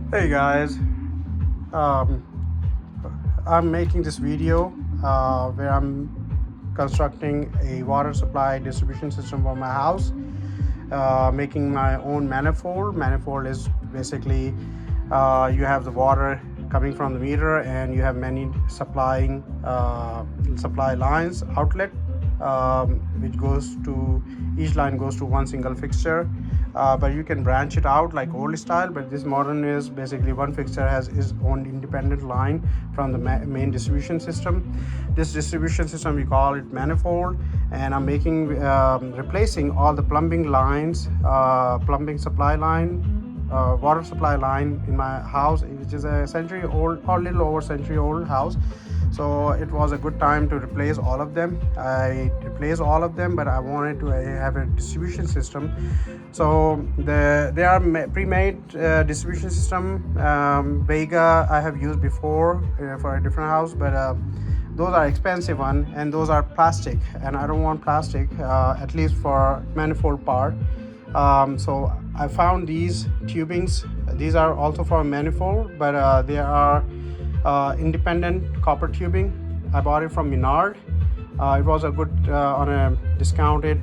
Hey guys, um, I'm making this video where I'm constructing a water supply distribution system for my house, making my own manifold. Manifold is basically you have the water coming from the meter and you have many supply lines outlet, which goes to each line goes to one single fixture, but you can branch it out like old style. But this modern is basically one fixture has its own independent line from the main distribution system. This distribution system we call it manifold, and I'm making replacing all the plumbing lines, plumbing supply line, water supply line in my house, which is a century old or little over century old house. So it was a good time to replace all of them. I replaced all of them, but I wanted to have a distribution system. So they are pre-made distribution system. Vega I have used before for a different house, but those are expensive one, and those are plastic, and I don't want plastic, at least for manifold part. So I found these tubings. These are also for manifold, but they are independent copper tubing. I bought it from Menard. It was a good on a discounted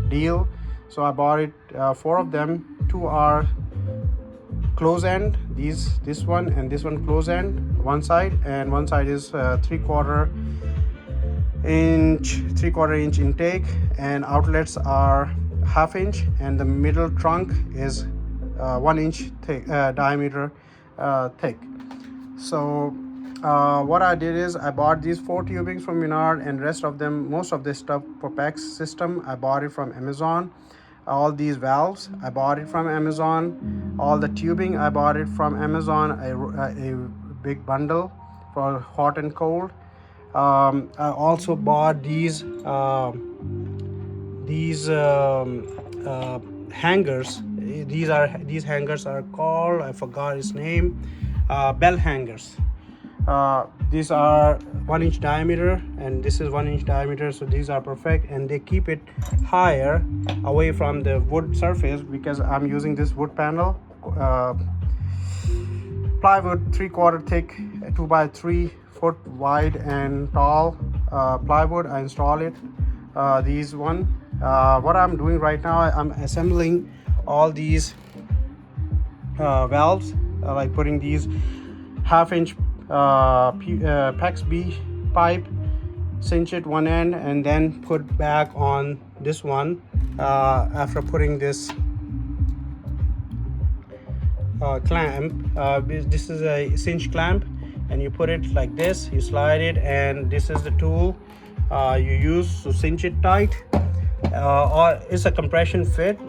deal. So I bought it, four of them. Two are close end, this one and this one close end, one side, and one side is 3/4 inch intake, and outlets are half inch, and the middle trunk is 1 inch thick, diameter thick. So what I did is I bought these four tubings from Menard, and rest of them, most of this stuff for PEX system, I bought it from Amazon. All these valves I bought it from Amazon. All the tubing I bought it from Amazon. A big bundle for hot and cold. I also bought these hangers. These hangers are called, I forgot its name, bell hangers. These are 1 inch diameter, and this is 1 inch diameter, so these are perfect, and they keep it higher away from the wood surface, because I'm using this wood panel, plywood 3/4 thick, 2 by 3 foot wide and tall plywood. I install it, these one. What I'm doing right now, I'm assembling all these valves, like putting these half-inch PEX-B pipe, cinch it one end, and then put back on this one after putting this clamp. This is a cinch clamp, and you put it like this, you slide it, and this is the tool you use to cinch it tight. Or it's a compression fit.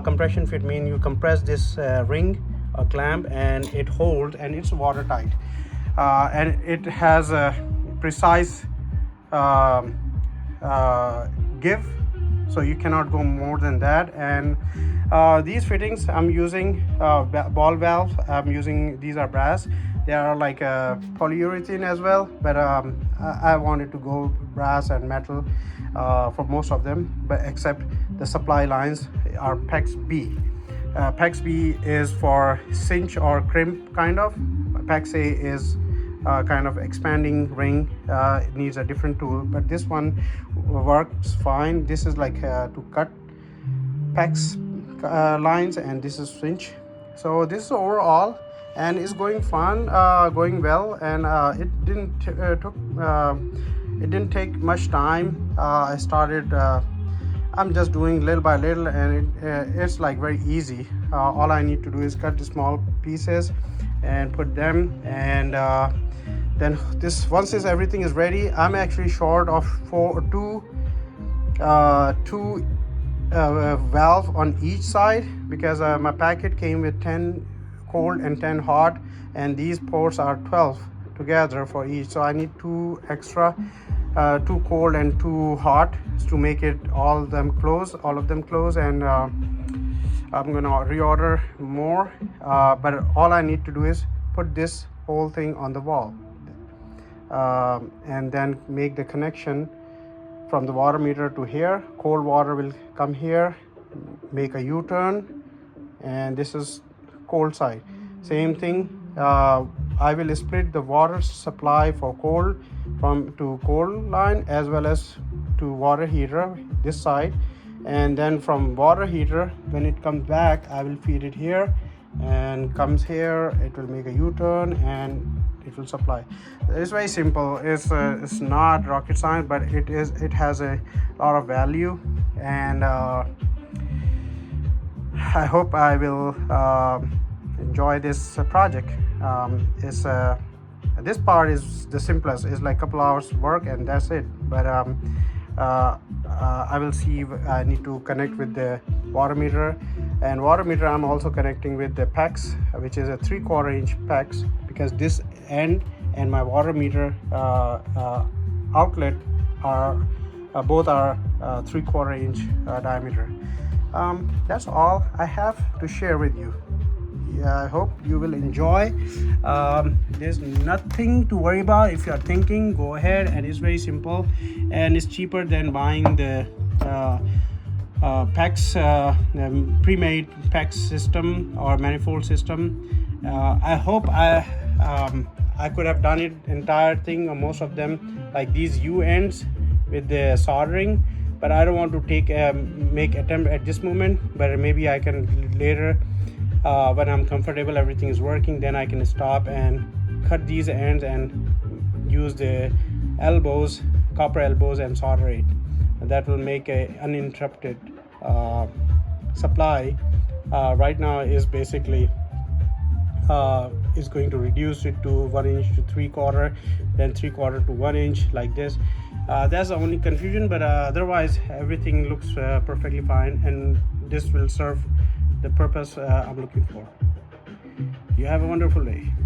Compression fit means you compress this ring or clamp, and it holds, and it's watertight, and it has a precise give, so you cannot go more than that. And these fittings I'm using ball valve. I'm using, these are brass. They are like polyurethane as well, but I wanted to go brass and metal for most of them, but except the supply lines are PEX-B. PEX-B is for cinch or crimp kind of. PEX-A is kind of expanding ring. It needs a different tool, but this one works fine. This is like to cut PEX lines, and this is cinch. So this is overall, and it's going fun, going well, and it didn't take much time. I started. I'm just doing little by little, and it's like very easy. All I need to do is cut the small pieces and put them, and then this, once everything is ready, I'm actually short of two valve on each side, because my packet came with 10 cold and 10 hot, and these ports are 12 together for each, so I need two extra, two cold and two hot, to make it all of them close, and I'm gonna reorder more, but all I need to do is put this whole thing on the wall, and then make the connection from the water meter to here. Cold water will come here, make a U-turn, and this is cold side. Same thing, I will split the water supply for cold from to cold line as well as to water heater this side, and then from water heater when it comes back I will feed it here and comes here. It will make a U-turn and it will supply. It's very simple. It's not rocket science, but it has a lot of value, and I hope I will enjoy this project. This part is the simplest. It's like a couple hours work and that's it. But I will see if I need to connect with the water meter, and water meter I'm also connecting with the PEX, which is a 3/4 inch PEX, because this end and my water meter outlet are both are 3/4 inch diameter. That's all I have to share with you. I hope you will enjoy. There's nothing to worry about. If you're thinking, go ahead, and it's very simple and it's cheaper than buying the PEX, pre-made PEX system or manifold system. I hope I could have done it entire thing, or most of them, like these U ends with the soldering, but I don't want to make attempt at this moment. But maybe I can later, when I'm comfortable, everything is working, then I can stop and cut these ends and use the elbows, copper elbows, and solder it. And that will make a uninterrupted supply. Right now is basically is going to reduce it to 1 inch to 3/4, then 3/4 to 1 inch, like this. That's the only confusion, but otherwise everything looks perfectly fine, and this will serve the purpose I'm looking for. You have a wonderful day.